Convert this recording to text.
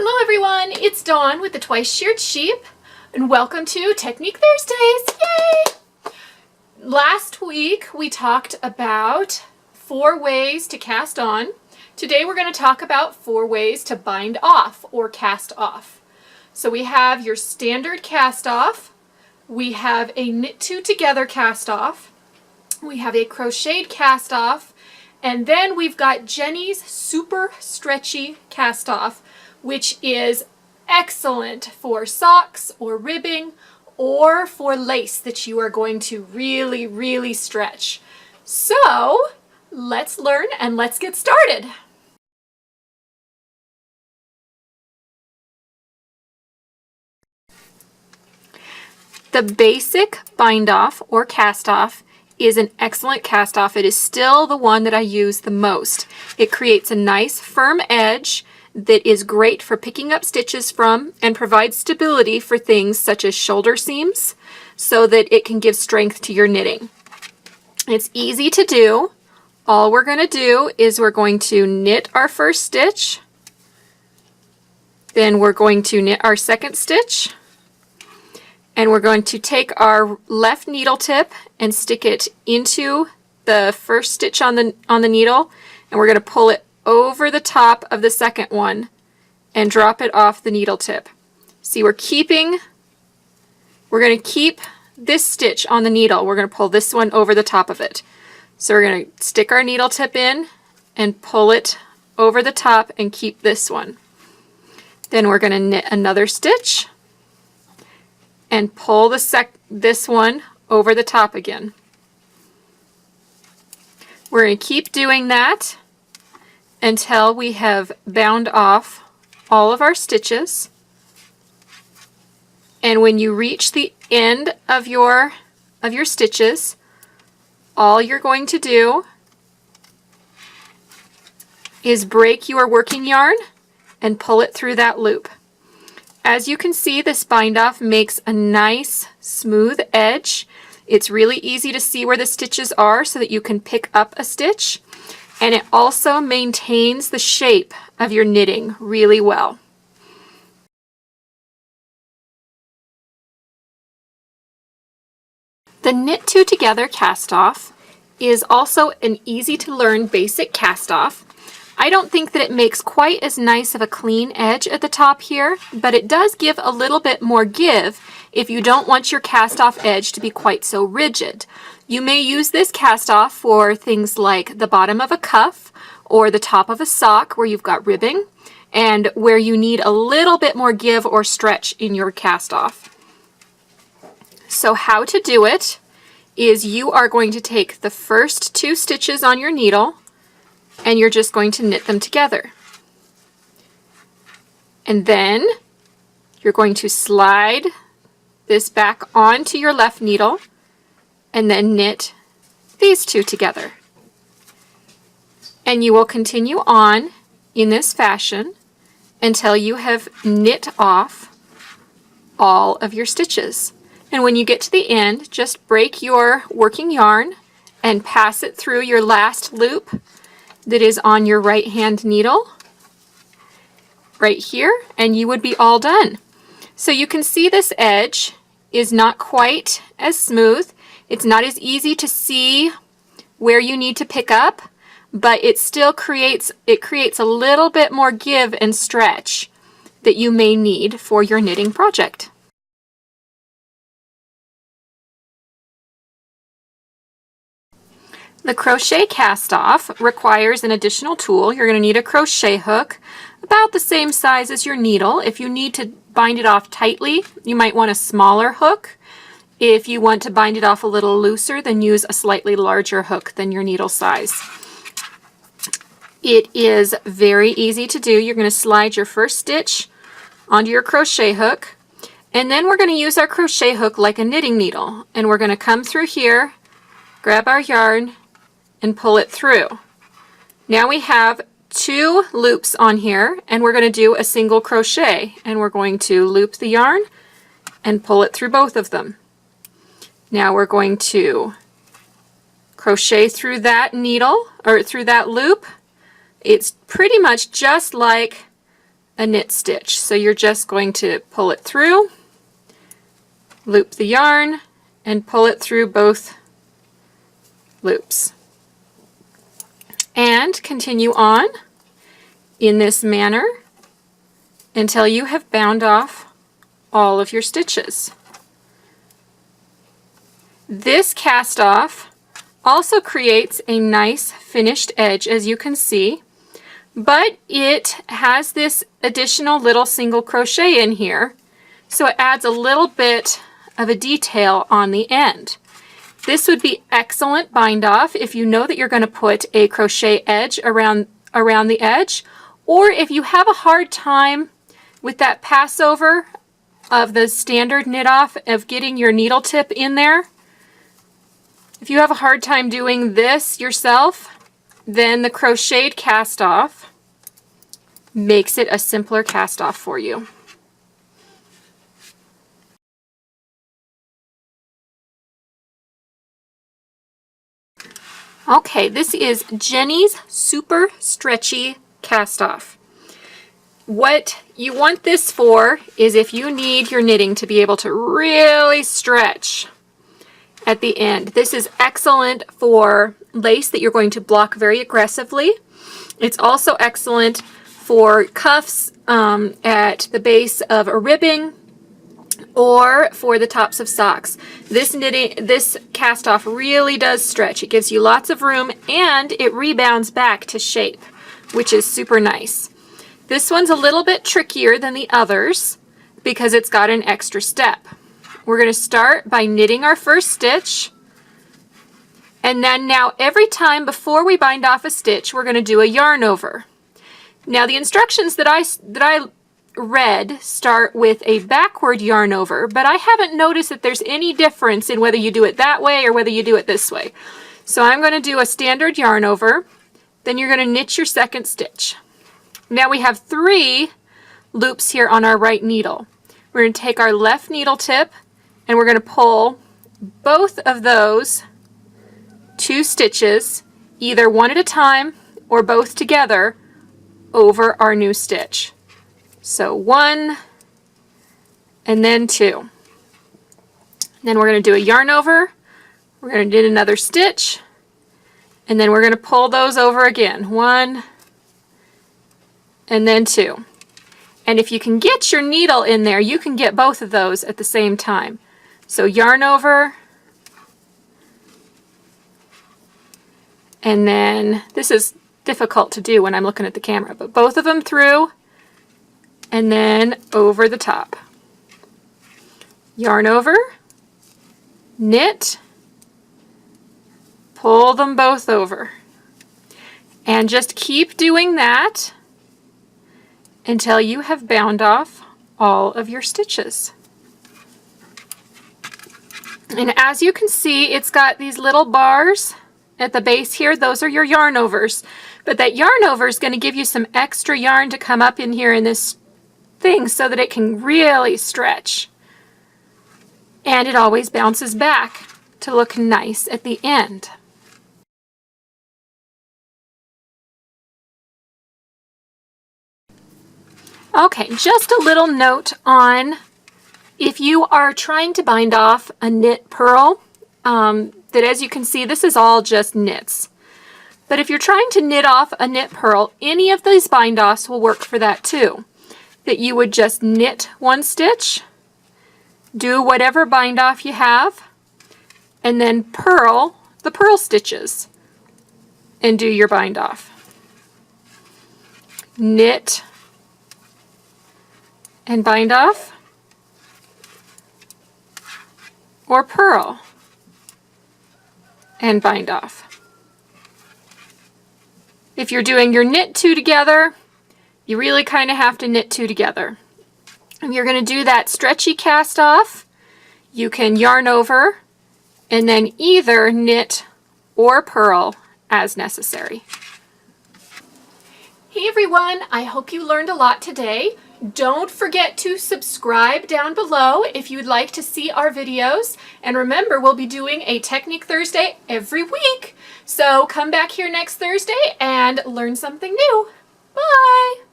Hello everyone, it's Dawn with the Twice Sheared Sheep, and welcome to Technique Thursdays! Yay! Last week we talked about 4 ways to cast on. Today we're going to talk about 4 ways to bind off or cast off. So we have your standard cast off, we have a knit 2 together cast off, we have a crocheted cast off, and then we've got Jeny's super stretchy cast off, which is excellent for socks or ribbing or for lace that you are going to really stretch. So let's learn and let's get started. The basic bind off or cast off is an excellent cast off. It is still the one that I use the most. It creates a nice firm edge that is great for picking up stitches from and provides stability for things such as shoulder seams so that it can give strength to your knitting. It's easy to do. All we're going to do is we're going to knit our first stitch, then we're going to knit our second stitch, and we're going to take our left needle tip and stick it into the first stitch on the needle, and we're going to pull it over the top of the second one and drop it off the needle tip. See, we're going to keep this stitch on the needle. We're going to pull this one over the top of it. So we're going to stick our needle tip in and pull it over the top and keep this one. Then we're going to knit another stitch and pull this one over the top again. We're going to keep doing that until we have bound off all of our stitches. And when you reach the end of your stitches, all you're going to do is break your working yarn and pull it through that loop. As you can see, this bind off makes a nice smooth edge. It's really easy to see where the stitches are so that you can pick up a stitch. And it also maintains the shape of your knitting really well. The Knit 2 Together cast off is also an easy to learn basic cast off. I don't think that it makes quite as nice of a clean edge at the top here, but it does give a little bit more give if you don't want your cast off edge to be quite so rigid. You may use this cast off for things like the bottom of a cuff or the top of a sock where you've got ribbing and where you need a little bit more give or stretch in your cast off. So how to do it is you are going to take the first 2 stitches on your needle and you're just going to knit them together. And then you're going to slide this back onto your left needle and then knit these 2 together. And you will continue on in this fashion until you have knit off all of your stitches. And when you get to the end, just break your working yarn and pass it through your last loop that is on your right hand needle right here, and you would be all done. So you can see this edge is not quite as smooth. It's not as easy to see where you need to pick up, but it still creates a little bit more give and stretch that you may need for your knitting project. The crochet cast off requires an additional tool. You're going to need a crochet hook about the same size as your needle. If you need to bind it off tightly, you might want a smaller hook. If you want to bind it off a little looser, then use a slightly larger hook than your needle size. It is very easy to do. You're going to slide your first stitch onto your crochet hook, and then we're going to use our crochet hook like a knitting needle, and we're going to come through here, grab our yarn, and pull it through. Now we have 2 loops on here, and we're going to do a single crochet, and we're going to loop the yarn and pull it through both of them. Now we're going to crochet through that needle or through that loop. It's pretty much just like a knit stitch. So you're just going to pull it through, loop the yarn, and pull it through both loops. And continue on in this manner until you have bound off all of your stitches. This cast off also creates a nice finished edge, as you can see, but it has this additional little single crochet in here, so it adds a little bit of a detail on the end. This would be excellent bind off if you know that you're going to put a crochet edge around the edge, or if you have a hard time with that passover of the standard knit off of getting your needle tip in there. If you have a hard time doing this yourself, then the crocheted cast off makes it a simpler cast off for you. Okay, this is Jeny's Super Stretchy Cast Off. What you want this for is if you need your knitting to be able to really stretch at the end. This is excellent for lace that you're going to block very aggressively. It's also excellent for cuffs at the base of a ribbing or for the tops of socks. This cast off really does stretch. It gives you lots of room and it rebounds back to shape, which is super nice. This one's a little bit trickier than the others because it's got an extra step. We're going to start by knitting our first stitch, and then now every time before we bind off a stitch we're going to do a yarn over. Now the instructions that I read start with a backward yarn over, but I haven't noticed that there's any difference in whether you do it that way or whether you do it this way. So I'm going to do a standard yarn over, then you're going to knit your second stitch. Now we have 3 loops here on our right needle. We're going to take our left needle tip and we're going to pull both of those 2 stitches, either one at a time or both together, over our new stitch. So 1 and then 2. Then we're going to do a yarn over, we're going to knit another stitch, and then we're going to pull those over again. 1 and then 2. And if you can get your needle in there, you can get both of those at the same time. So yarn over, and then this is difficult to do when I'm looking at the camera, but both of them through and then over the top. Yarn over, knit, pull them both over, and just keep doing that until you have bound off all of your stitches. And as you can see, it's got these little bars at the base here. Those are your yarn overs, but that yarn over is going to give you some extra yarn to come up in here in this thing so that it can really stretch, and it always bounces back to look nice at the end. Okay, just a little note on if you are trying to bind off a knit purl, that as you can see, this is all just knits. But if you're trying to knit off a knit purl, any of these bind offs will work for that too. That you would just knit 1 stitch, do whatever bind off you have, and then purl the purl stitches and do your bind off. Knit and bind off, or purl and bind off. If you're doing your knit 2 together, you really kind of have to knit 2 together. If you're going to do that stretchy cast off, you can yarn over and then either knit or purl as necessary. Hey everyone, I hope you learned a lot today. Don't forget to subscribe down below if you'd like to see our videos. And remember, we'll be doing a Technique Thursday every week. So come back here next Thursday and learn something new. Bye!